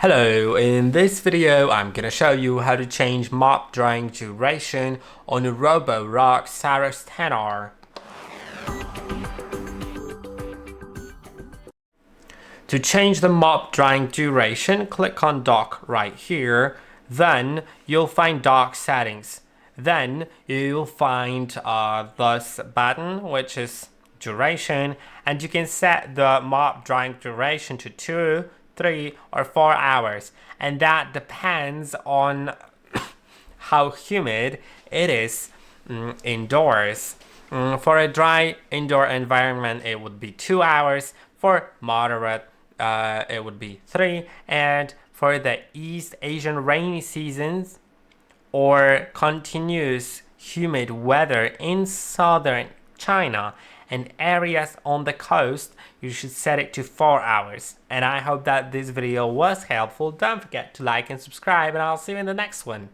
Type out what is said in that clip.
Hello, in this video I'm gonna show you how to change mop drying duration on a ROBOROCK Saros 10R. To change the mop drying duration, click on Dock right here. Then you'll find Dock Settings. Then you'll find this button, which is duration, and you can set the mop drying duration to 2, 3, or 4 hours, and that depends on how humid it is indoors. For a dry indoor environment, it would be 2 hours. For moderate, it would be 3. And for the East Asian rainy seasons or continuous humid weather in southern China and areas on the coast, you should set it to 4 hours. And I hope that this video was helpful. Don't forget to like and subscribe, and I'll see you in the next one.